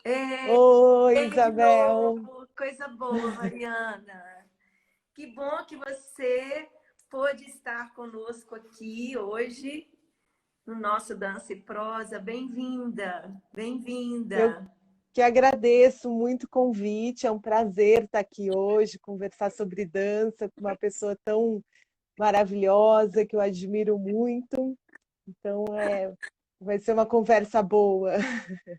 Oi, Ei, de Isabel. novo, coisa boa, Mariana. Que bom que você pôde estar conosco aqui hoje no nosso Dança e Prosa. Bem-vinda, Eu bem-vinda. que agradeço muito o convite. É um prazer estar aqui hoje, conversar sobre dança com uma pessoa tão maravilhosa que eu admiro muito. Então, vai ser uma conversa boa.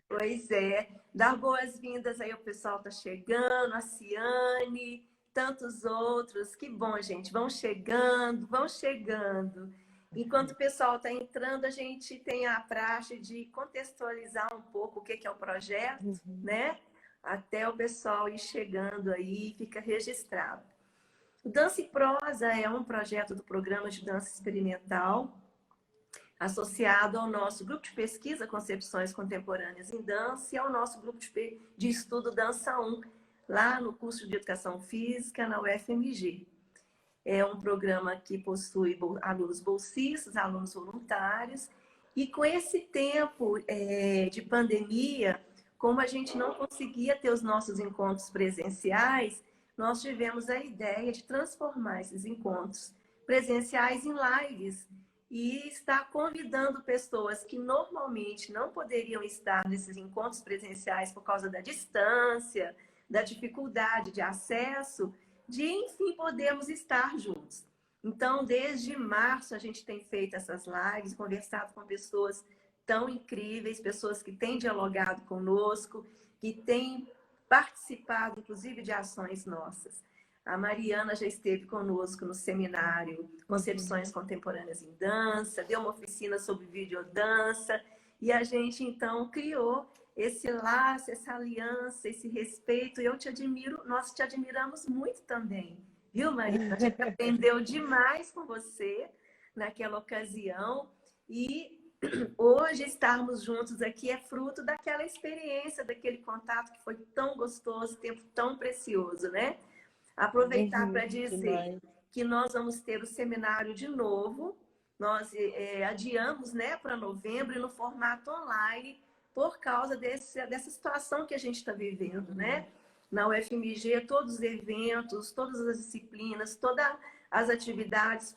Pois é, dar boas-vindas aí, o pessoal tá chegando, a Ciane, tantos outros. Que bom, gente. Vão chegando, vão chegando. Enquanto o pessoal está entrando, a gente tem a praxe de contextualizar um pouco o que é o projeto, né? Até o pessoal ir chegando aí, fica registrado. O Dança e Prosa é um projeto do Programa de Dança Experimental, associado ao nosso grupo de pesquisa Concepções Contemporâneas em Dança e ao nosso grupo de estudo Dança 1, lá no curso de Educação Física na UFMG. É um programa que possui alunos bolsistas, alunos voluntários, e com esse tempo de pandemia, como a gente não conseguia ter os nossos encontros presenciais, nós tivemos a ideia de transformar esses encontros presenciais em lives e estar convidando pessoas que normalmente não poderiam estar nesses encontros presenciais por causa da distância, da dificuldade de acesso, de, enfim, podermos estar juntos. Então, desde março, a gente tem feito essas lives, conversado com pessoas tão incríveis, pessoas que têm dialogado conosco, que têm participado, inclusive, de ações nossas. A Mariana já esteve conosco no seminário Concepções Contemporâneas em Dança, deu uma oficina sobre videodança, e a gente, então, criou esse laço, essa aliança, esse respeito. Eu te admiro, nós te admiramos muito também, viu, Maria? A gente aprendeu demais com você naquela ocasião e hoje estarmos juntos aqui é fruto daquela experiência, daquele contato que foi tão gostoso, tempo tão precioso, né? Aproveitar para dizer Demais. que nós vamos ter o seminário de novo, nós adiamos, né, para novembro e no formato online, por causa dessa situação que a gente está vivendo, né? Na UFMG, todos os eventos, todas as disciplinas, todas as atividades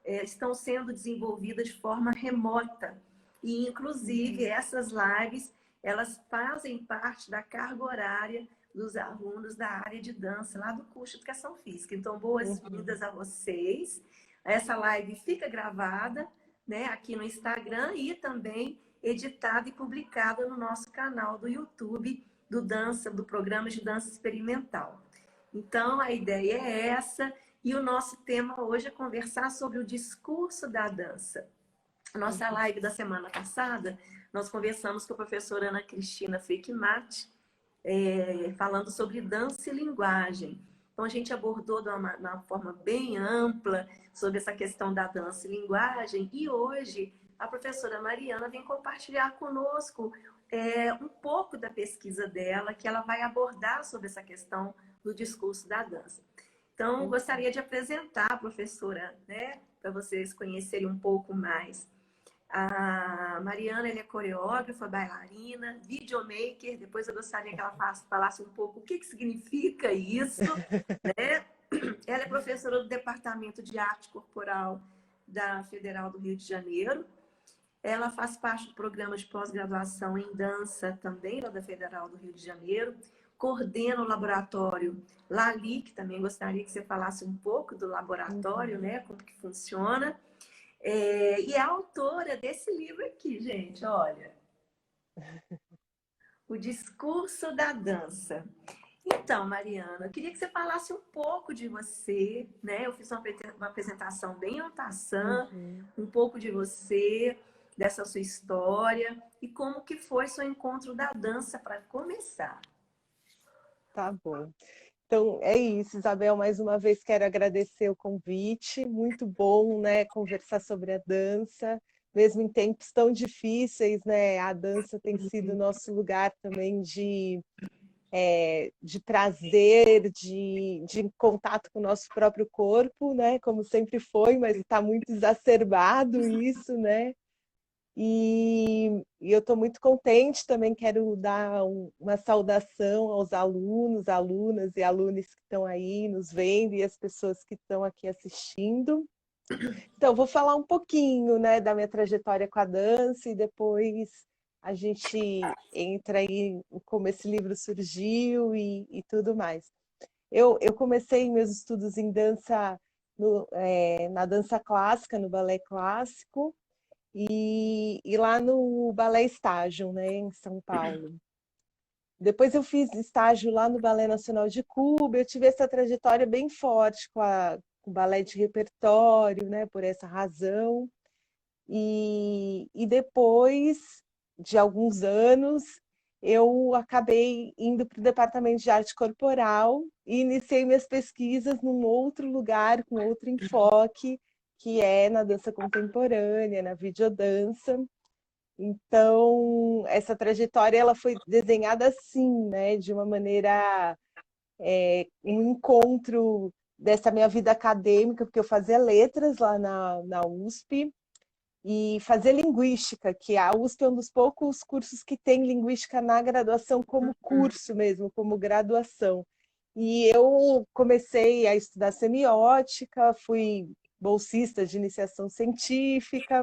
estão sendo desenvolvidas de forma remota. E, inclusive, essas lives, elas fazem parte da carga horária dos alunos da área de dança, lá do curso de Educação Física. Então, boas-vindas a vocês. Essa live fica gravada, né, aqui no Instagram e também editada e publicada no nosso canal do YouTube do programa de dança experimental. Então, a ideia é essa, e o nosso tema hoje é conversar sobre o discurso da dança. A nossa live da semana passada, nós conversamos com a professora Ana Cristina Frickmatt, falando sobre dança e linguagem. Então, a gente abordou de uma forma bem ampla sobre essa questão da dança e linguagem, e hoje a professora Mariana vem compartilhar conosco um pouco da pesquisa dela, que ela vai abordar sobre essa questão do discurso da dança. Então, gostaria de apresentar a professora, né, para vocês conhecerem um pouco mais. A Mariana, ela é coreógrafa, bailarina, videomaker. Depois eu gostaria que ela falasse um pouco o que significa isso, né? Ela é professora do Departamento de Arte Corporal da Federal do Rio de Janeiro. Ela faz parte do programa de pós-graduação em dança também, lá da Federal do Rio de Janeiro. Coordena o laboratório Lali, que também gostaria que você falasse um pouco do laboratório, né? Como que funciona. E é a autora desse livro aqui, gente, olha. O Discurso da Dança. Então, Mariana, eu queria que você falasse um pouco de você, né? Eu fiz uma apresentação bem en passant, um pouco de você, dessa sua história e como que foi seu encontro da dança para começar. Tá bom. Então, é isso, Isabel. Mais uma vez quero agradecer o convite. Muito bom, né, conversar sobre a dança, mesmo em tempos tão difíceis, né? A dança tem sido nosso lugar também de prazer, de contato com o nosso próprio corpo, né? Como sempre foi, mas está muito exacerbado isso, né? E eu estou muito contente, também quero dar uma saudação aos alunos, alunas e alunos que estão aí nos vendo e as pessoas que estão aqui assistindo. Então, vou falar um pouquinho, né, da minha trajetória com a dança e depois a gente entra aí em como esse livro surgiu e tudo mais. Eu comecei meus estudos em dança na dança clássica, no balé clássico, e lá no Balé Estágio, né, em São Paulo. Depois eu fiz estágio lá no Balé Nacional de Cuba, eu tive essa trajetória bem forte com o balé de repertório, né, por essa razão. E depois de alguns anos, eu acabei indo para o departamento de arte corporal e iniciei minhas pesquisas num outro lugar, com outro enfoque, que é na dança contemporânea, na videodança. Então, essa trajetória ela foi desenhada assim, né, de uma maneira, um encontro dessa minha vida acadêmica, porque eu fazia letras lá na USP, e fazer linguística, que a USP é um dos poucos cursos que tem linguística na graduação como curso mesmo, como graduação. E eu comecei a estudar semiótica, fui bolsista de iniciação científica,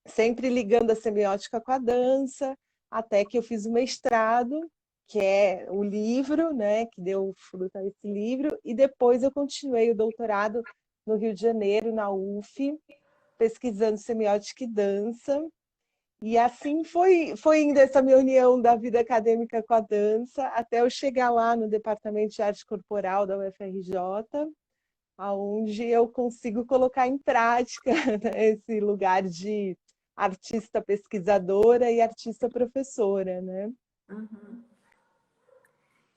sempre ligando a semiótica com a dança, até que eu fiz o mestrado, que é o livro, né, que deu fruto a esse livro, e depois eu continuei o doutorado no Rio de Janeiro, na UF, pesquisando semiótica e dança. E assim foi indo essa minha união da vida acadêmica com a dança, até eu chegar lá no Departamento de Arte Corporal da UFRJ, onde eu consigo colocar em prática, né, esse lugar de artista pesquisadora e artista professora, né? Uhum.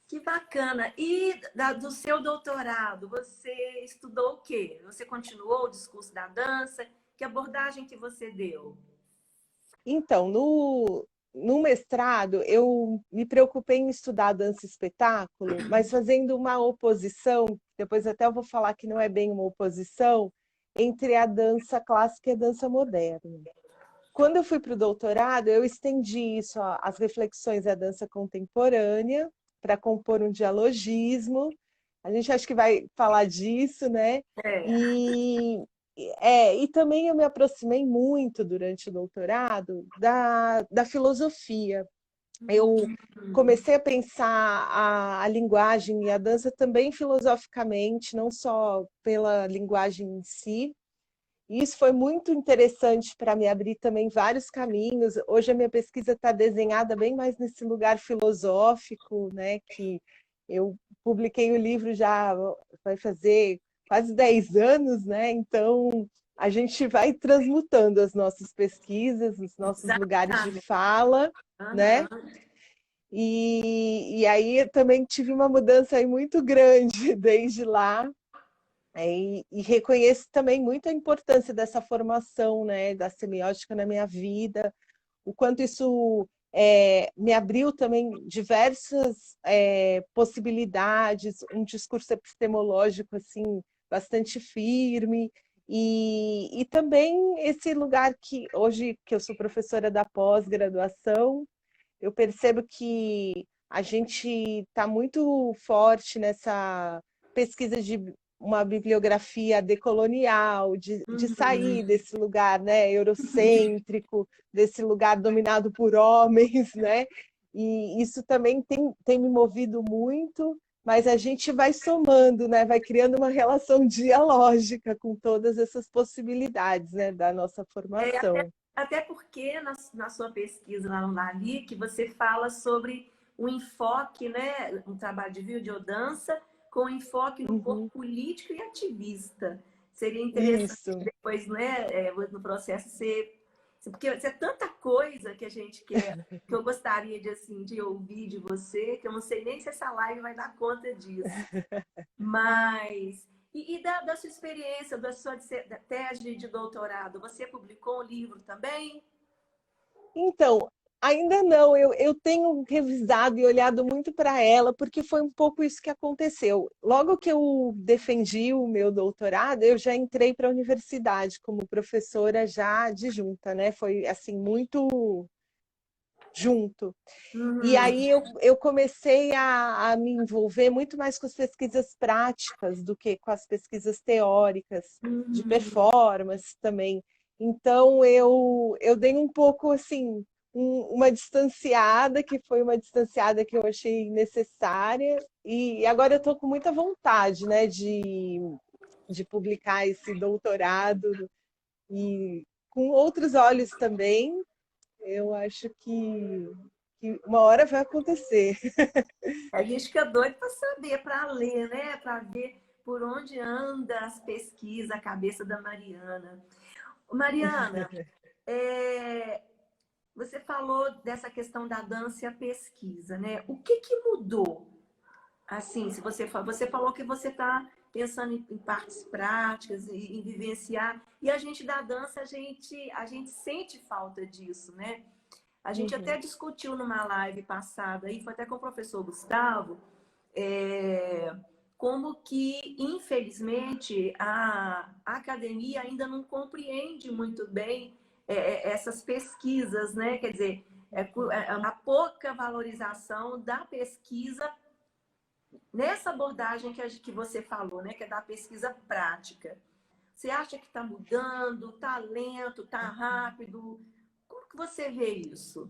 Que bacana. E do seu doutorado, você estudou o quê? Você continuou o discurso da dança? Que abordagem que você deu? Então, no mestrado, eu me preocupei em estudar dança e espetáculo, mas fazendo uma oposição, depois até eu vou falar que não é bem uma oposição, entre a dança clássica e a dança moderna. Quando eu fui para o doutorado, eu estendi isso, as reflexões da dança contemporânea, para compor um dialogismo. A gente acha que vai falar disso, né? É. E também eu me aproximei muito durante o doutorado da filosofia. Eu comecei a pensar a linguagem e a dança também filosoficamente, não só pela linguagem em si. E isso foi muito interessante para me abrir também vários caminhos. Hoje a minha pesquisa está desenhada bem mais nesse lugar filosófico, né? Que eu publiquei o livro já vai fazer quase 10 anos, né? Então a gente vai transmutando as nossas pesquisas, os nossos lugares de Exatamente. fala, né? Aham. E aí eu também tive uma mudança aí muito grande desde lá. E reconheço também muito a importância dessa formação, né, da semiótica na minha vida, o quanto isso me abriu também diversas possibilidades, um discurso epistemológico assim bastante firme, e também esse lugar que hoje que eu sou professora da pós-graduação, eu percebo que a gente está muito forte nessa pesquisa de uma bibliografia decolonial, de sair Uhum. desse lugar, né, eurocêntrico, desse lugar dominado por homens, né? E isso também tem me movido muito, mas a gente vai somando, né? Vai criando uma relação dialógica com todas essas possibilidades, né, da nossa É, até, formação. até porque na sua pesquisa lá no Lali, que você fala sobre o enfoque, né, um trabalho de videodança com enfoque no corpo Uhum. político e ativista. Seria interessante Isso. depois, né, no processo porque é tanta coisa que a gente quer, que eu gostaria de assim de ouvir de você, que eu não sei nem se essa live vai dar conta disso. Mas, da sua experiência, da sua da tese de doutorado, você publicou um livro também? Então, Ainda não, eu tenho revisado e olhado muito para ela, porque foi um pouco isso que aconteceu. Logo que eu defendi o meu doutorado, eu já entrei para a universidade como professora já adjunta, né? Foi assim, muito junto. E Uhum, aí eu comecei a me envolver muito mais com as pesquisas práticas do que com as pesquisas teóricas, de uhum. performance também. Então eu dei um pouco assim, uma distanciada, que foi uma distanciada que eu achei necessária, e agora eu estou com muita vontade, né, de publicar esse doutorado e com outros olhos também. Eu acho que uma hora vai acontecer. A gente fica doido para saber, para ler, né? Para ver por onde anda as pesquisas, a cabeça da Mariana. Mariana, é, você falou dessa questão da dança e a pesquisa, né? O que que mudou? Assim, se você falou que você está pensando em partes práticas, em vivenciar, e a gente da dança, a gente sente falta disso, né? A gente até Uhum, discutiu numa live passada, aí foi até com o professor Gustavo, é, como que, infelizmente, a academia ainda não compreende muito bem essas pesquisas, né? Quer dizer, é uma pouca valorização da pesquisa nessa abordagem que você falou, né? Que é da pesquisa prática. Você acha que está mudando, está lento, está rápido? Como que você vê isso?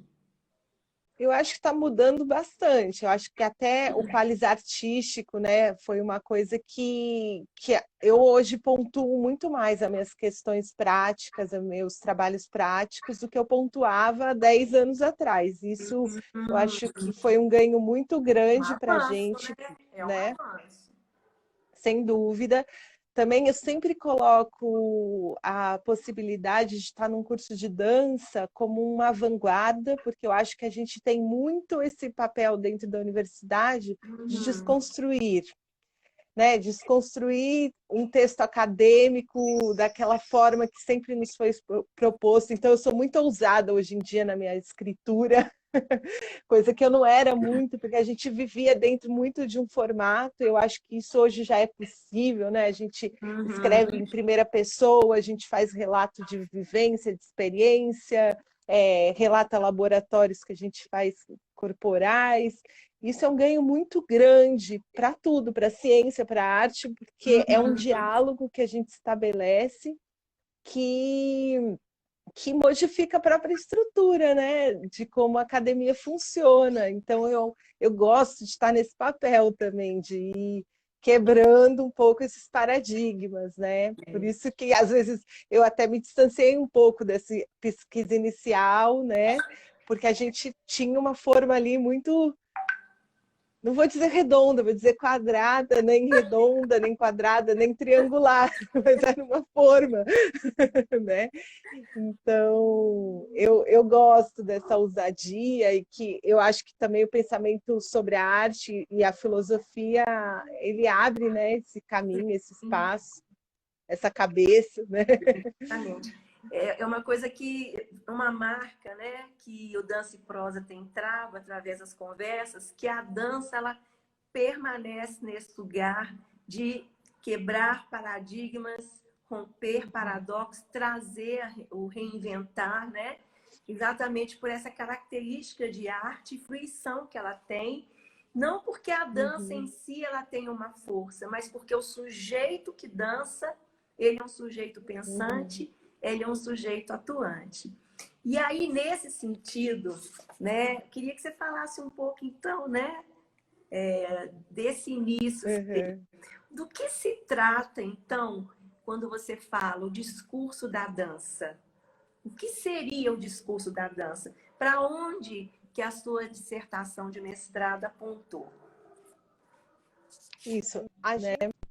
eu acho que está mudando bastante. Eu acho que até o qualis artístico, né, foi uma coisa que eu hoje pontuo muito mais as minhas questões práticas, os meus trabalhos práticos, do que eu pontuava há 10 anos atrás. Isso eu acho que foi um ganho muito Um grande para a avanço, gente, né? É um né? avanço. Sem dúvida. Também eu sempre coloco a possibilidade de estar num curso de dança como uma vanguarda, porque eu acho que a gente tem muito esse papel dentro da universidade de Uhum. desconstruir, né? Desconstruir um texto acadêmico daquela forma que sempre nos foi proposto. Então, eu sou muito ousada hoje em dia na minha escritura, coisa que eu não era muito, porque a gente vivia dentro muito de um formato. Eu acho que isso hoje já é possível, né? A gente escreve Uhum. em primeira pessoa, a gente faz relato de vivência, de experiência, relata laboratórios que a gente faz corporais. Isso é um ganho muito grande para tudo, para a ciência, para a arte, porque é um Uhum. diálogo que a gente estabelece que modifica a própria estrutura, né, de como a academia funciona. Então, eu gosto de estar nesse papel também, de ir quebrando um pouco esses paradigmas, né? Por isso que, às vezes, eu até me distanciei um pouco dessa pesquisa inicial, né? Porque a gente tinha uma forma ali muito, não vou dizer redonda, vou dizer quadrada, nem redonda, nem quadrada, nem triangular, mas era uma forma, né? Então, eu gosto dessa ousadia e que eu acho que também o pensamento sobre a arte e a filosofia, ele abre, né, esse caminho, esse espaço, essa cabeça, né? Exatamente. É uma coisa que, uma marca, né, que o Dança e Prosa tem trava através das conversas, que a dança, ela permanece nesse lugar de quebrar paradigmas, romper paradoxos, trazer o reinventar, né? Exatamente por essa característica de arte e fruição que ela tem, não porque a dança em Uhum, si ela tem uma força, mas porque o sujeito que dança, ele é um sujeito uhum, pensante, ele é um sujeito atuante. E aí, nesse sentido, né, queria que você falasse um pouco, então, né, desse início uhum. do que se trata, então, quando você fala o discurso da dança? O que seria o discurso da dança? Para onde que a sua dissertação de mestrado apontou? Isso.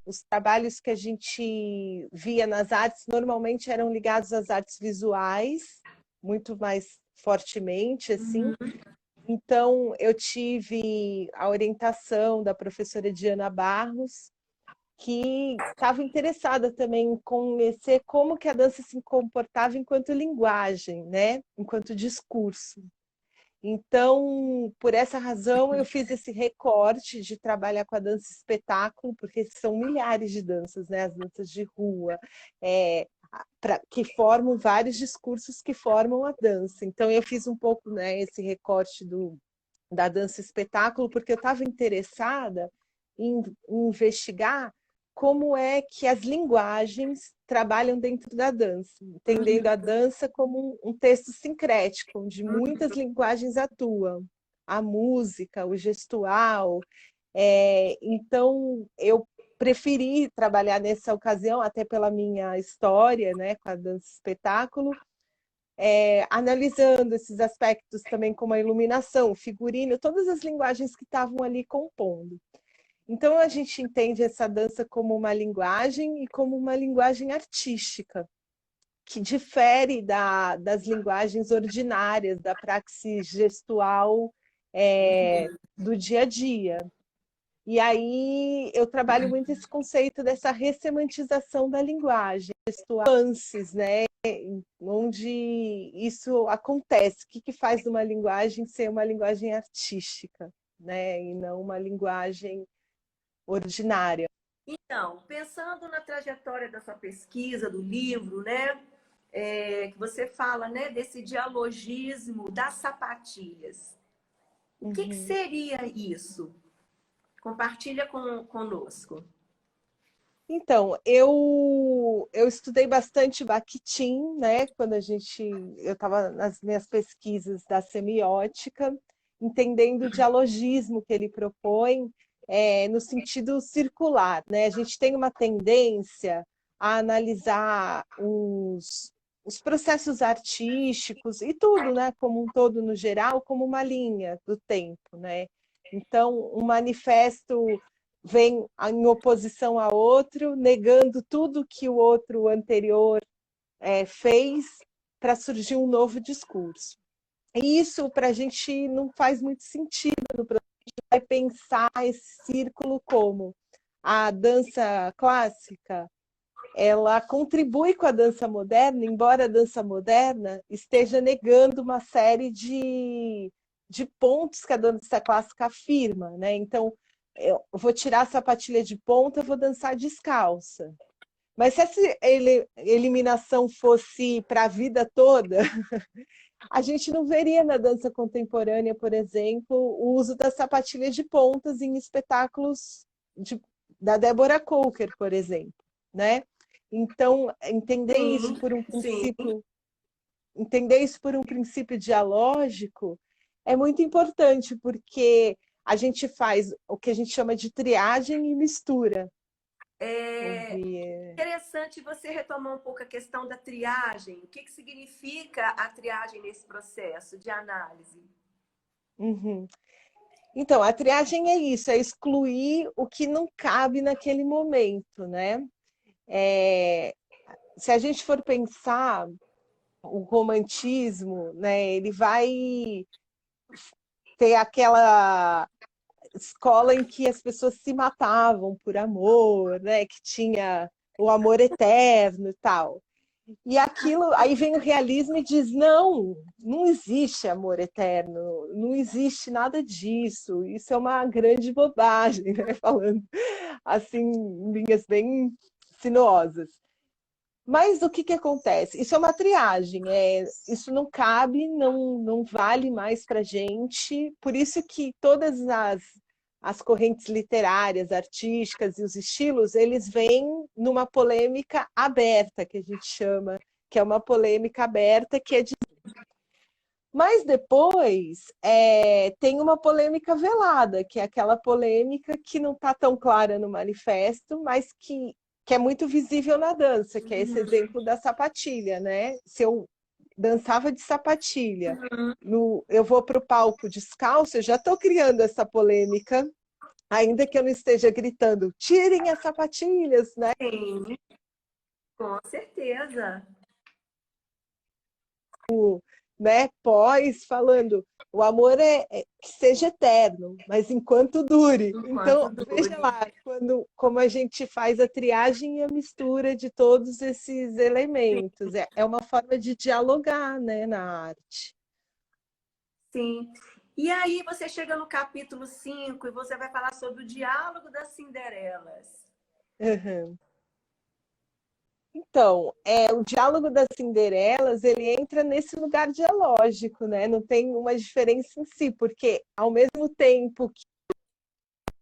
Os trabalhos que a gente via nas artes normalmente eram ligados às artes visuais, muito mais fortemente, assim. Uhum, Então, eu tive a orientação da professora Diana Barros, que estava interessada também em conhecer como que a dança se comportava enquanto linguagem, né? Enquanto discurso. Então, por essa razão, eu fiz esse recorte de trabalhar com a dança espetáculo, porque são milhares de danças, né? As danças de rua, que formam vários discursos que formam a dança. Então, eu fiz um pouco, né, esse recorte da dança espetáculo, porque eu estava interessada em investigar como é que as linguagens trabalham dentro da dança, entendendo a dança como um texto sincrético, onde muitas linguagens atuam, a música, o gestual. Então, eu preferi trabalhar nessa ocasião, até pela minha história, né, com a dança espetáculo, analisando esses aspectos também como a iluminação, o figurino, todas as linguagens que estavam ali compondo. Então, a gente entende essa dança como uma linguagem e como uma linguagem artística, que difere das linguagens ordinárias, da praxis gestual do dia a dia. E aí eu trabalho muito esse conceito dessa ressemantização da linguagem, nuances, né? Onde isso acontece, o que faz de uma linguagem ser uma linguagem artística, né? E não uma linguagem ordinária. Então, pensando na trajetória da sua pesquisa, do livro, né? Que você fala, né, desse dialogismo das sapatilhas. O que seria isso? Compartilha conosco. Então, eu estudei bastante Bakhtin, né? Quando eu estava nas minhas pesquisas da semiótica, entendendo o dialogismo que ele propõe no sentido circular, né? A gente tem uma tendência a analisar os processos artísticos e tudo, né? Como um todo no geral, como uma linha do tempo, né? Então, um manifesto vem em oposição a outro, negando tudo que o outro anterior fez para surgir um novo discurso. E isso para a gente não faz muito sentido. A gente vai pensar esse círculo como a dança clássica, ela contribui com a dança moderna, embora a dança moderna esteja negando uma série de pontos que a dança clássica afirma, né? Então, eu vou tirar a sapatilha de ponta, eu vou dançar descalça. Mas se essa eliminação fosse para a vida toda, a gente não veria na dança contemporânea, por exemplo, o uso da sapatilha de pontas em espetáculos da Deborah Coker, por exemplo, né? Então, Sim. entender isso por um princípio dialógico é muito importante, porque a gente faz o que a gente chama de triagem e mistura. Interessante você retomar um pouco a questão da triagem. O que significa a triagem nesse processo de análise? Uhum. Então, a triagem é isso, é excluir o que não cabe naquele momento, né? Se a gente for pensar o romantismo, né, ele vai ter aquela escola em que as pessoas se matavam por amor, né, que tinha o amor eterno e tal. E aquilo, aí vem o realismo e diz: não, não existe amor eterno, não existe nada disso, isso é uma grande bobagem, né? Falando assim, em linhas bem sinuosas. Mas o que acontece? Isso é uma triagem, isso não cabe, não vale mais para a gente, por isso que todas as correntes literárias, artísticas e os estilos, eles vêm numa polêmica aberta, que a gente chama, que é uma polêmica aberta, que é de... Mas depois tem uma polêmica velada, que é aquela polêmica que não está tão clara no manifesto, mas que é muito visível na dança, que é esse exemplo da sapatilha, né? Se eu dançava de sapatilha, eu vou para o palco descalço, eu já estou criando essa polêmica, ainda que eu não esteja gritando, tirem as sapatilhas, né? Sim, com certeza. Né? Pós falando, o amor que seja eterno, mas enquanto dure. Então, veja lá, como a gente faz a triagem e a mistura de todos esses elementos. É uma forma de dialogar, né, na arte. sim. E aí você chega no capítulo 5 e você vai falar sobre o diálogo das Cinderelas. Uhum. Então, o diálogo das Cinderelas, ele entra nesse lugar dialógico, né? Não tem uma diferença em si, porque ao mesmo tempo que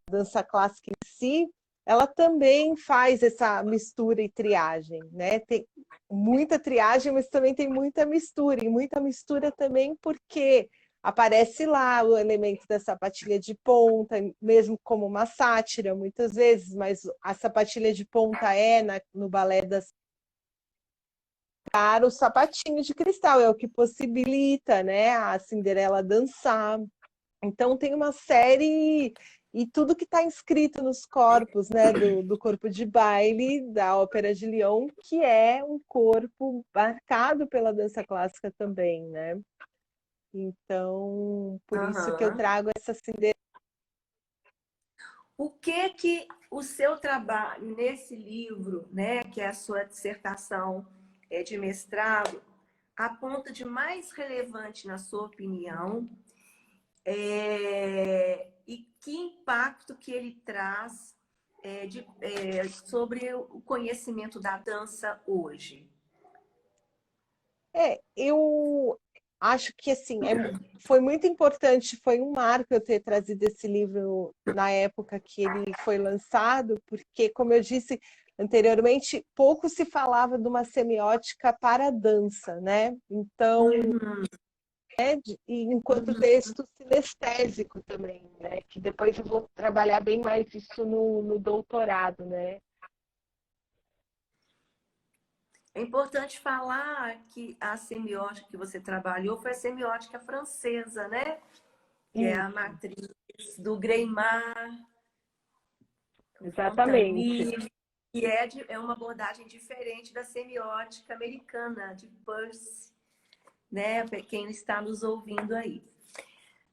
a dança clássica em si, ela também faz essa mistura e triagem, né? Tem muita triagem, mas também tem muita mistura, e muita mistura também porque aparece lá o elemento da sapatilha de ponta, mesmo como uma sátira, muitas vezes, mas a sapatilha de ponta no balé das o sapatinho de cristal, é o que possibilita, né, a Cinderela dançar. Então tem uma série e tudo que está inscrito nos corpos, né, do corpo de baile da Ópera de Lyon, que é um corpo marcado pela dança clássica também, né? Então, por isso que eu Aham. trago essa Cinderela. O que o seu trabalho nesse livro, né, que é a sua dissertação de mestrado, aponta de mais relevante na sua opinião, e que impacto que ele traz sobre o conhecimento da dança hoje? Eu acho que assim foi muito importante, foi um marco eu ter trazido esse livro na época que ele foi lançado, porque, como eu disse anteriormente, pouco se falava de uma semiótica para a dança, né? Então, Uhum. e enquanto texto sinestésico também, né? Que depois eu vou trabalhar bem mais isso no doutorado, né? É importante falar que a semiótica que você trabalhou foi a semiótica francesa, né? Que é E, a matriz do Greymar, do exatamente. Fontanier, que é uma abordagem diferente da semiótica americana, de Peirce, né? Para quem está nos ouvindo aí.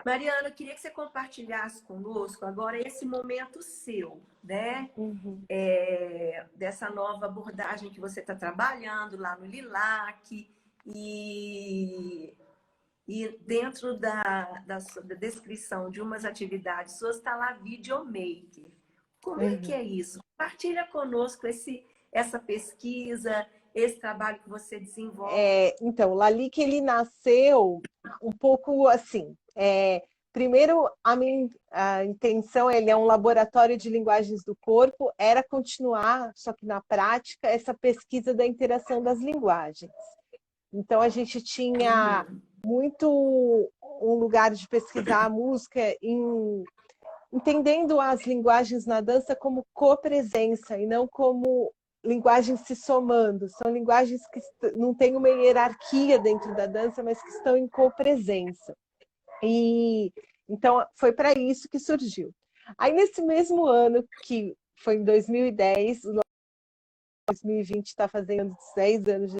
Mariana, eu queria que você compartilhasse conosco agora esse momento seu, né? Uhum. Dessa nova abordagem que você está trabalhando lá no LILAC e dentro da descrição de umas atividades suas está lá videomaker. Como é que Uhum. é isso? Compartilha conosco essa pesquisa, esse trabalho que você desenvolve. Então, o Lalique ele nasceu um pouco assim. Primeiro, a intenção, ele é um laboratório de linguagens do corpo, era continuar, só que na prática, essa pesquisa da interação das linguagens. Então, a gente tinha Uhum. muito um lugar de pesquisar a música entendendo as linguagens na dança como copresença e não como linguagens se somando. São linguagens que não têm uma hierarquia dentro da dança, mas que estão em copresença. E então foi para isso que surgiu. Aí nesse mesmo ano, que foi em 2010, o 2020 está fazendo 10 anos de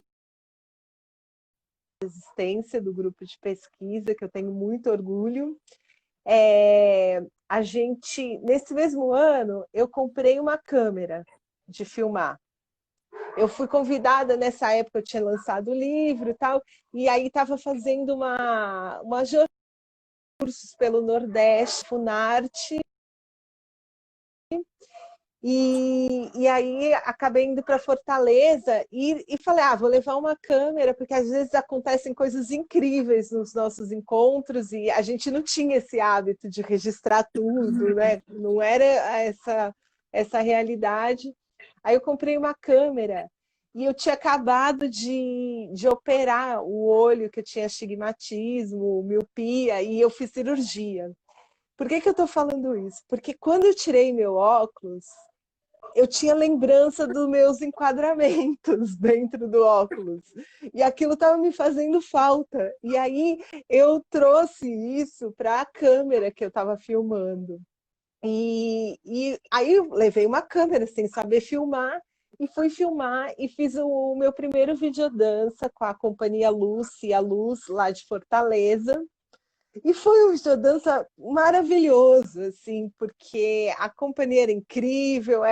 existência do grupo de pesquisa, que eu tenho muito orgulho. A gente, nesse mesmo ano, eu comprei uma câmera de filmar. Eu fui convidada nessa época, eu tinha lançado o livro e tal, e aí estava fazendo uma jornada de cursos pelo Nordeste, Funarte, e aí acabei indo para Fortaleza e falei, vou levar uma câmera, porque às vezes acontecem coisas incríveis nos nossos encontros e a gente não tinha esse hábito de registrar tudo, né? Não era essa realidade. Aí eu comprei uma câmera e eu tinha acabado de operar o olho, que eu tinha astigmatismo, miopia, e eu fiz cirurgia. Por que eu estou falando isso? Porque quando eu tirei meu óculos, eu tinha lembrança dos meus enquadramentos dentro do óculos. E aquilo estava me fazendo falta. E aí eu trouxe isso para a câmera que eu estava filmando. E aí eu levei uma câmera sem saber filmar e fui filmar e fiz o meu primeiro videodança com a companhia Lucy, a Luz, lá de Fortaleza. E foi um videodança maravilhoso, assim, porque a companhia era incrível,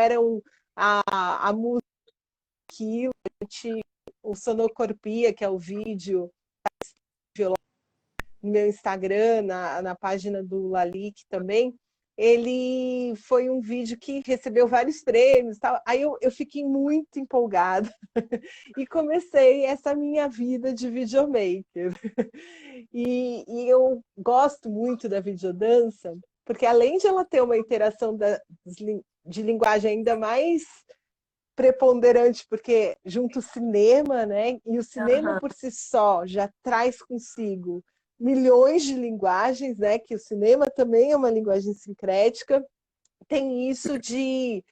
a música, o Sonocorpia, que é o vídeo, no meu Instagram, na página do Lalique também, ele foi um vídeo que recebeu vários prêmios, tal. Aí eu fiquei muito empolgada e comecei essa minha vida de videomaker. E eu gosto muito da videodança, porque além de ela ter uma interação de linguagem ainda mais preponderante, porque junto o cinema, né? E o cinema Aham. por si só já traz consigo milhões de linguagens, né? Que o cinema também é uma linguagem sincrética. Tem isso de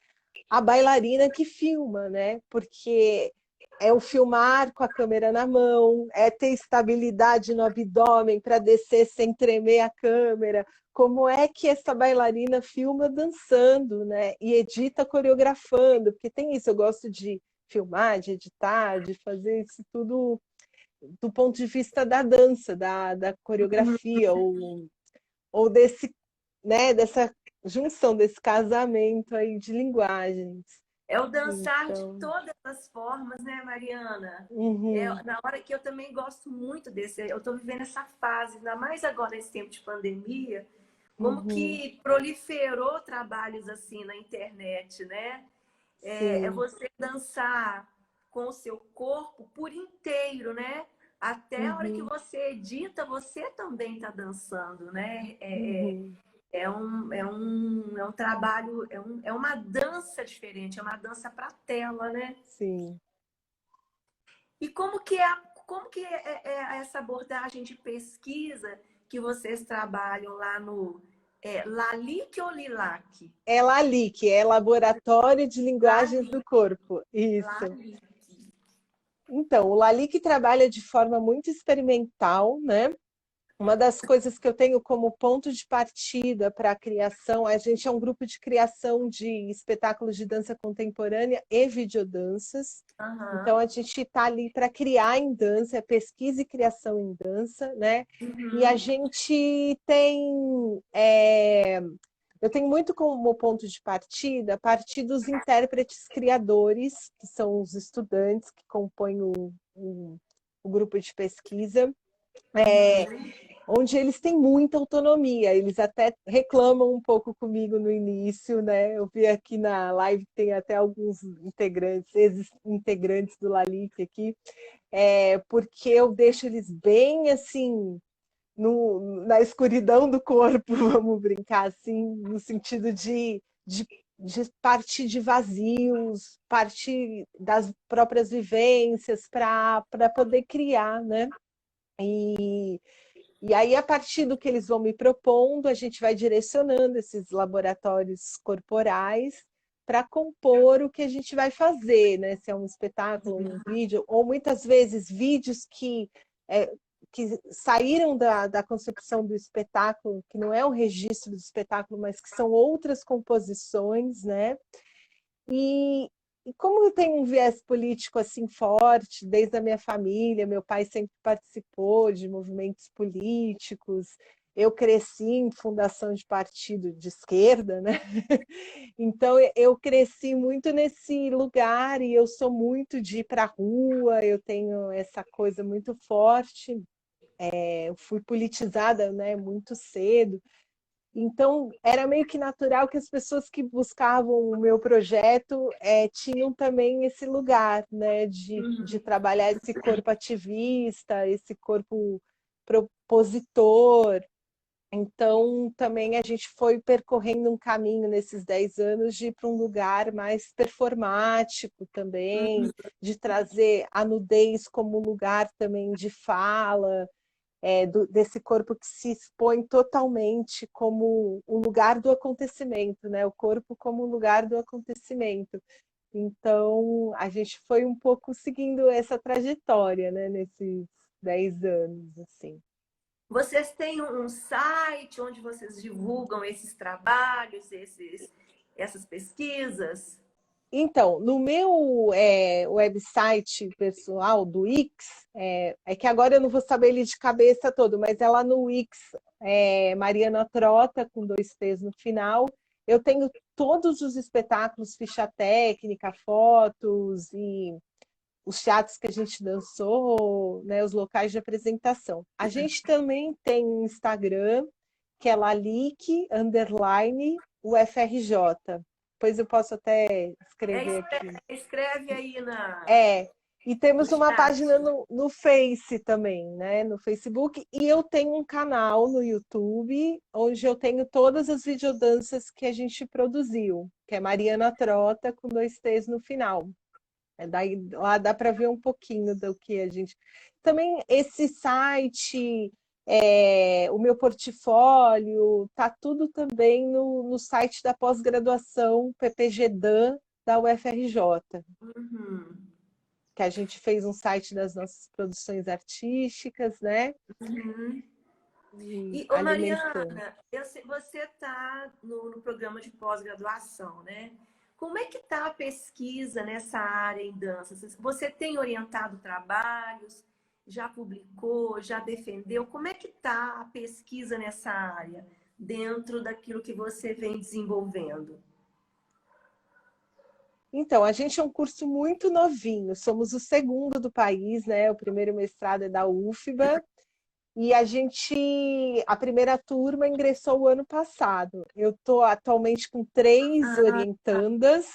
a bailarina que filma, né? Porque é o filmar com a câmera na mão, é ter estabilidade no abdômen para descer sem tremer a câmera. Como é que essa bailarina filma dançando, né? E edita coreografando, porque tem isso, eu gosto de filmar, de editar, de fazer isso tudo do ponto de vista da dança, da coreografia, ou desse, né, dessa junção, desse casamento aí de linguagens. É o dançar de Então, todas as formas, né, Mariana? uhum, Na hora que eu também gosto muito desse, eu estou vivendo essa fase, ainda mais agora nesse tempo de pandemia, como uhum, que proliferou trabalhos assim na internet, né? É sim, você dançar com o seu corpo por inteiro, né? Até a hora que uhum, você edita, você também está dançando, né? uhum, É um trabalho, é uma dança diferente, é uma dança para tela, né? sim. E como que é essa abordagem de pesquisa que vocês trabalham lá no Lalique ou Lilac? É LALIC, é Laboratório de Linguagens do Lalique, Corpo. Isso. Lalique. Então, o LALIC trabalha de forma muito experimental, né? Uma das coisas que eu tenho como ponto de partida para a criação, a gente é um grupo de criação de espetáculos de dança contemporânea e videodanças. Então, Aham. a gente está ali para criar em dança, é pesquisa e criação em dança, né? E a Uhum. gente eu tenho muito como ponto de partida a partir dos intérpretes criadores, que são os estudantes que compõem o grupo de pesquisa, Uhum. onde eles têm muita autonomia. Eles até reclamam um pouco comigo no início, né? Eu vi aqui na live tem até alguns integrantes, ex-integrantes do Lalique aqui, porque eu deixo eles bem assim na escuridão do corpo, vamos brincar assim, no sentido de partir de vazios, partir das próprias vivências para poder criar, né? E aí, a partir do que eles vão me propondo, a gente vai direcionando esses laboratórios corporais para compor o que a gente vai fazer, né? Se é um espetáculo, um vídeo, ou muitas vezes vídeos é, que saíram da concepção do espetáculo, que não é um registro do espetáculo, mas que são outras composições, né? E, e como eu tenho um viés político assim forte, desde a minha família, meu pai sempre participou de movimentos políticos, eu cresci em fundação de partido de esquerda, né? Então eu cresci muito nesse lugar e eu sou muito de ir para a rua, eu tenho essa coisa muito forte. Eu fui politizada, né, muito cedo. Então, era meio que natural que as pessoas que buscavam o meu projeto tinham também esse lugar, né, de Uhum. trabalhar esse corpo ativista, esse corpo propositor. Então, também a gente foi percorrendo um caminho nesses 10 anos de ir para um lugar mais performático também, de trazer a nudez como lugar também de fala, desse corpo que se expõe totalmente como o lugar do acontecimento, né? O corpo como o lugar do acontecimento. Então, a gente foi um pouco seguindo essa trajetória, né? Nesses 10 anos, assim. Vocês têm um site onde vocês divulgam esses trabalhos, essas pesquisas? Então, no meu website pessoal do Wix, é que agora eu não vou saber ele de cabeça todo, mas é lá no Wix, Mariana Trota, com 2 T's no final. Eu tenho todos os espetáculos, ficha técnica, fotos os teatros que a gente dançou, né, os locais de apresentação. A gente também tem um Instagram, que é Lalic_UFRJ. Depois eu posso até escrever aqui. Escreve aí na, É, e no temos uma chat. página no Face também, né? No Facebook. E eu tenho um canal no YouTube, onde eu tenho todas as videodanças que a gente produziu, que é Mariana Trota, com 2 T's no final. Daí lá dá para ver um pouquinho do que a gente. Também esse site, o meu portfólio, tá tudo também no site da pós-graduação PPGDAN da UFRJ, Uhum, que a gente fez um site das nossas produções artísticas, né? uhum. E E, ô alimentando. Mariana, você está no programa de pós-graduação, né? Como é que está a pesquisa nessa área em dança? Você tem orientado trabalhos? Já publicou? Já defendeu? Como é que está a pesquisa nessa área, dentro daquilo que você vem desenvolvendo? Então, a gente é um curso muito novinho, somos o segundo do país, né? O primeiro mestrado é da UFBA, e a primeira turma ingressou o ano passado. Eu estou atualmente com 3 orientandas,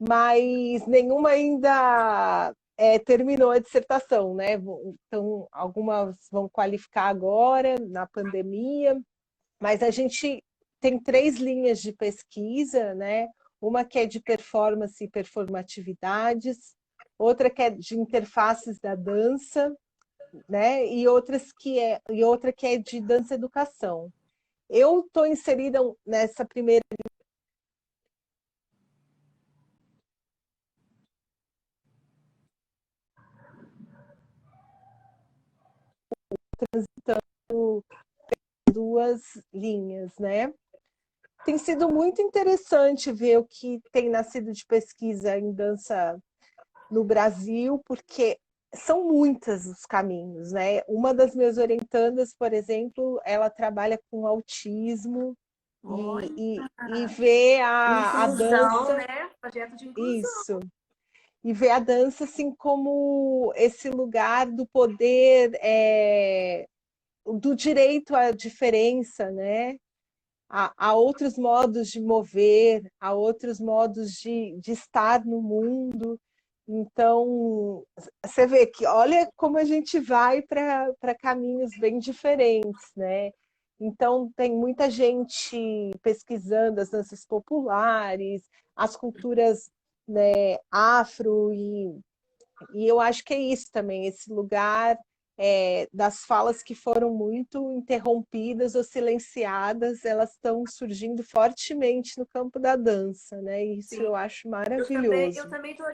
mas nenhuma ainda terminou a dissertação, né? Então, algumas vão qualificar agora, na pandemia, mas a gente tem 3 linhas de pesquisa, né? Uma que é de performance e performatividades, outra que é de interfaces da dança, né? E outra que é de dança educação. Eu estou inserida nessa primeira duas linhas, né? Tem sido muito interessante ver o que tem nascido de pesquisa em dança no Brasil, porque são muitos os caminhos, né? Uma das minhas orientandas, por exemplo, ela trabalha com autismo Olha, e vê a inclusão, dança, né? Projeto de inclusão. isso, e vê a dança assim como esse lugar do poder, do direito à diferença, né? Há outros modos de mover, há outros modos de estar no mundo. Então, você vê que olha como a gente vai para caminhos bem diferentes, né? Então, tem muita gente pesquisando as danças populares, as culturas, né, afro, e eu acho que é isso também, esse lugar das falas que foram muito interrompidas ou silenciadas, elas estão surgindo fortemente no campo da dança, né? Isso Sim. eu acho Eu maravilhoso. também estou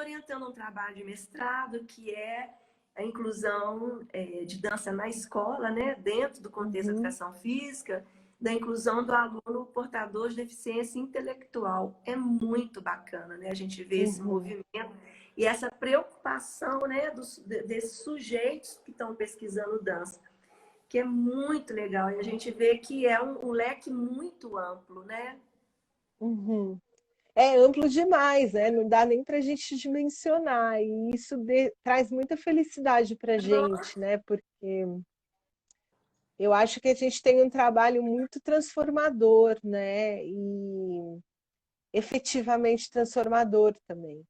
orientando, um trabalho de mestrado que é a inclusão de dança na escola, né, dentro do contexto da Uhum, educação física, da inclusão do aluno portador de deficiência intelectual. É muito bacana, né, a gente ver esse uhum, movimento e essa preocupação, né, desses sujeitos que estão pesquisando dança, que é muito legal. E a gente vê que é um leque muito amplo, né? uhum. É amplo demais, né? Não dá nem para a gente dimensionar, e isso traz muita felicidade para a gente, né? Porque eu acho que a gente tem um trabalho muito transformador, né? E efetivamente transformador também.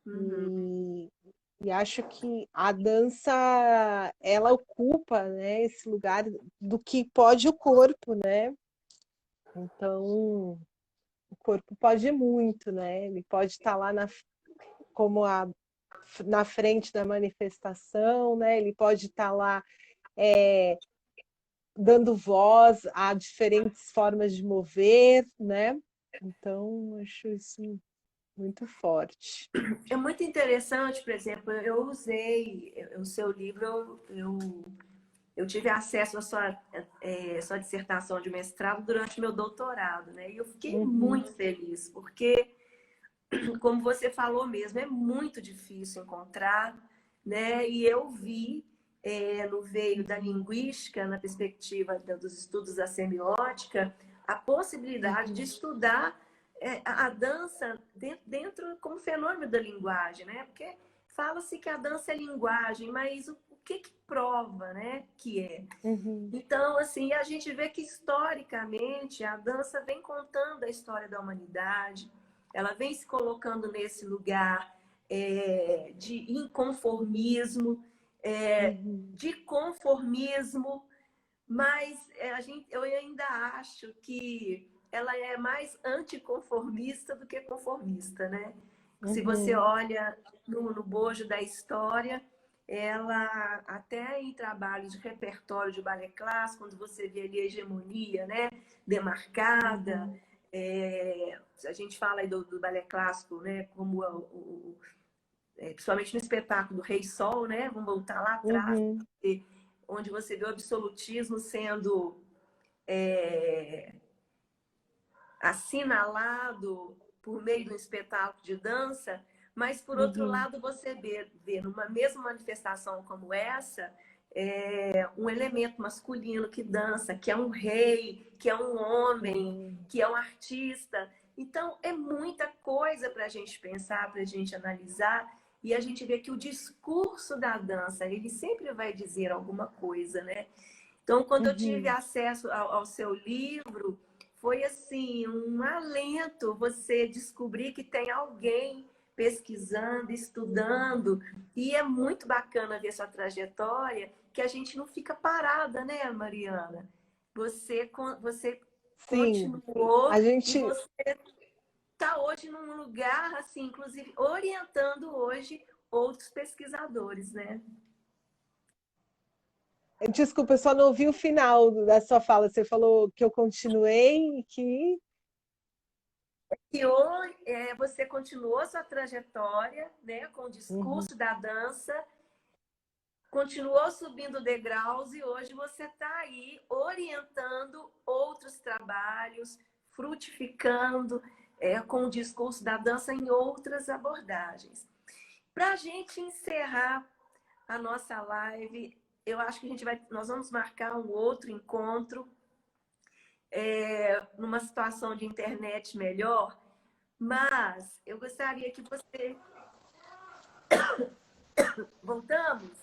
Uhum. E, e acho que a dança, ela ocupa, né, esse lugar do que pode o corpo, né? Então, o corpo pode muito, né? Ele pode estar lá como na frente da manifestação, né? Ele pode estar lá dando voz a diferentes formas de mover, né? Então, acho isso muito forte. É muito interessante, por exemplo, eu usei o seu livro, eu tive acesso à sua dissertação de mestrado durante meu doutorado, né? E eu fiquei Uhum, muito feliz, porque, como você falou mesmo, é muito difícil encontrar, né? E eu vi no veio da linguística, na perspectiva dos estudos da semiótica, a possibilidade de uhum, estudar a dança dentro como fenômeno da linguagem, né? Porque fala-se que a dança é linguagem, mas o que prova, né, que é? Uhum. Então, assim, a gente vê que historicamente a dança vem contando a história da humanidade, ela vem se colocando nesse lugar de inconformismo, Uhum. de conformismo, mas eu ainda acho que ela é mais anticonformista do que conformista, né? Se você Uhum. olha no bojo da história, ela até em trabalhos de repertório de balé clássico, quando você vê ali a hegemonia, né, demarcada, Uhum. a gente fala aí do balé clássico, né, como principalmente no espetáculo do Rei Sol, né, vamos voltar lá atrás, Uhum. onde você vê o absolutismo sendo é, assinalado por meio de um espetáculo de dança, mas por outro Uhum. lado você vê numa mesma manifestação como essa um elemento masculino que dança, que é um rei, que é um homem, Sim. que é um artista. Então é muita coisa para a gente pensar, para a gente analisar. E a gente vê que o discurso da dança, ele sempre vai dizer alguma coisa, né? Então, quando eu tive Uhum. acesso ao seu livro, foi assim, um alento você descobrir que tem alguém pesquisando, estudando, e é muito bacana ver sua trajetória, que a gente não fica parada, né, Mariana? Você Sim. continuou A e gente você está hoje num lugar, assim, inclusive orientando hoje outros pesquisadores, né? Desculpa, eu só não ouvi o final da sua fala. Você falou que eu continuei e que. E hoje você continuou sua trajetória, né, com o Uhum. discurso da dança, continuou subindo degraus e hoje você está aí orientando outros trabalhos, frutificando com o discurso da dança em outras abordagens. Para a gente encerrar a nossa live, eu acho que nós vamos marcar um outro encontro numa situação de internet melhor, mas eu gostaria que você. Voltamos?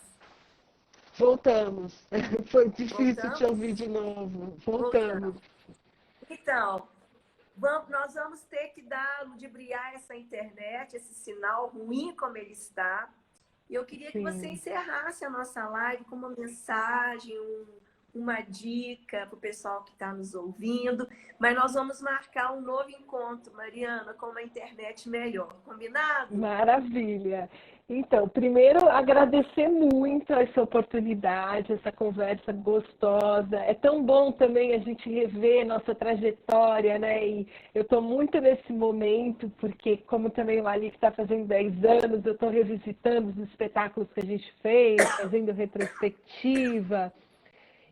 Voltamos. Foi difícil te Voltamos? ouvir de novo. Voltamos. Voltamos. Então, nós vamos ter que ludibriar essa internet, esse sinal ruim como ele está. E eu queria que você Sim. encerrasse a nossa live com uma mensagem, uma dica para o pessoal que está nos ouvindo. Mas nós vamos marcar um novo encontro, Mariana, com uma internet melhor. Combinado? Maravilha. Então, primeiro, agradecer muito essa oportunidade, essa conversa gostosa. É tão bom também a gente rever nossa trajetória, né? E eu estou muito nesse momento, porque como também o Ali está fazendo 10 anos, eu estou revisitando os espetáculos que a gente fez, fazendo retrospectiva.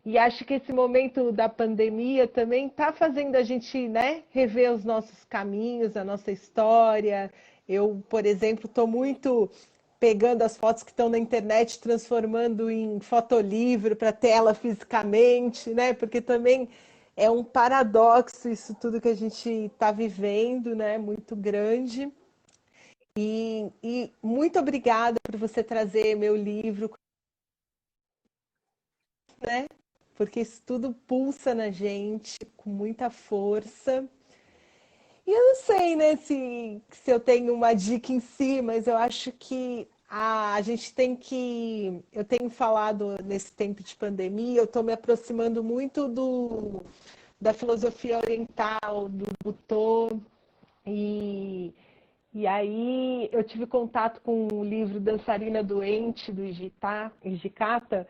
E acho que esse momento da pandemia também está fazendo a gente, né, rever os nossos caminhos, a nossa história. Eu, por exemplo, estou muito pegando as fotos que estão na internet, transformando em fotolivro para tela fisicamente, né? Porque também é um paradoxo isso tudo que a gente está vivendo, né? Muito grande. E muito obrigada por você trazer meu livro, né? Porque isso tudo pulsa na gente com muita força. E eu não sei, né, se eu tenho uma dica em si, mas eu acho que a gente tem que. Eu tenho falado nesse tempo de pandemia, eu estou me aproximando muito da filosofia oriental, do Butô, e, e aí eu tive contato com o livro Dançarina Doente, do Ijikata,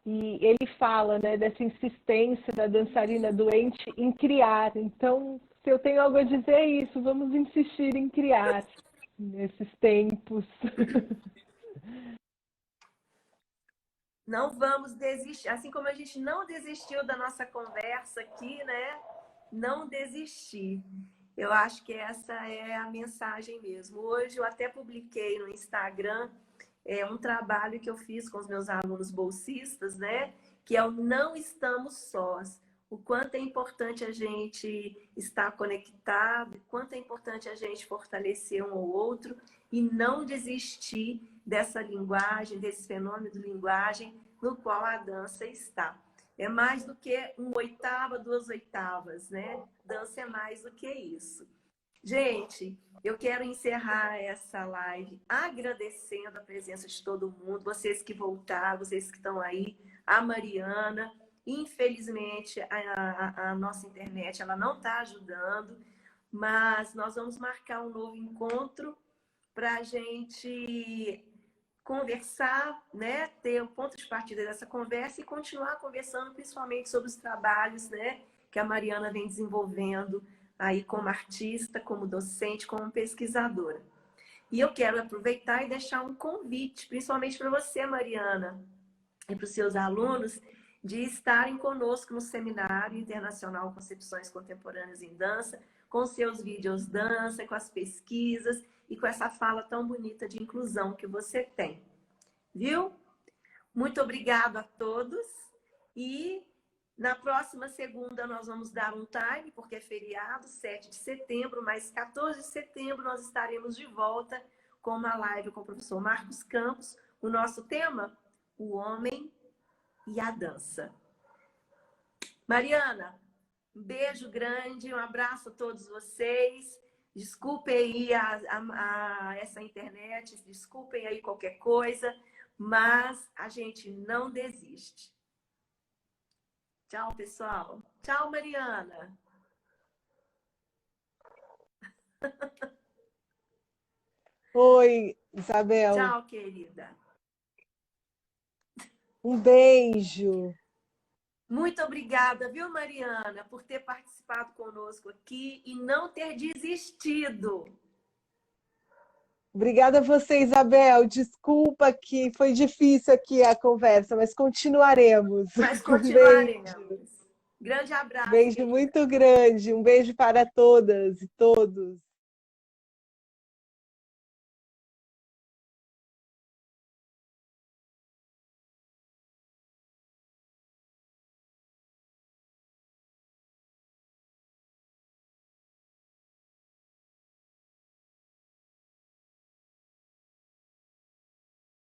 e ele fala, né, dessa insistência da dançarina doente em criar. Então, se eu tenho algo a dizer, é isso. Vamos insistir em criar nesses tempos. Não vamos desistir, assim como a gente não desistiu da nossa conversa aqui, né? Não desistir. Eu acho que essa é a mensagem mesmo. Hoje eu até publiquei no Instagram um trabalho que eu fiz com os meus alunos bolsistas, né? Que é o Não Estamos Sós. o quanto é importante a gente estar conectado, o quanto é importante a gente fortalecer um ao outro e não desistir dessa linguagem, desse fenômeno de linguagem no qual a dança está. É mais do que uma oitava, 2/8, né? Dança é mais do que isso. Gente, eu quero encerrar essa live agradecendo a presença de todo mundo, vocês que voltaram, vocês que estão aí, a Mariana. Infelizmente, a nossa internet ela não está ajudando, mas nós vamos marcar um novo encontro para a gente conversar, né? Ter um ponto de partida dessa conversa e continuar conversando principalmente sobre os trabalhos, né? Que a Mariana vem desenvolvendo aí como artista, como docente, como pesquisadora. E eu quero aproveitar e deixar um convite, principalmente para você, Mariana, e para os seus alunos, de estarem conosco no Seminário Internacional Concepções Contemporâneas em Dança, com seus vídeos dança, com as pesquisas e com essa fala tão bonita de inclusão que você tem. Viu? Muito obrigada a todos e na próxima segunda nós vamos dar um time, porque é feriado, 7 de setembro, mas 14 de setembro nós estaremos de volta com uma live com o professor Marcos Campos. O nosso tema, o homem e a dança. Mariana, um beijo grande, um abraço a todos vocês. Desculpem aí essa internet, desculpem aí qualquer coisa, mas a gente não desiste. Tchau, pessoal. Tchau, Mariana. Oi, Isabel. Tchau, querida. Um beijo. Muito obrigada, viu, Mariana, por ter participado conosco aqui e não ter desistido. Obrigada a você, Isabel. Desculpa que foi difícil aqui a conversa, mas continuaremos. Mas Um beijo. continuaremos. Grande abraço. Beijo querida. muito grande. Um beijo para todas e todos.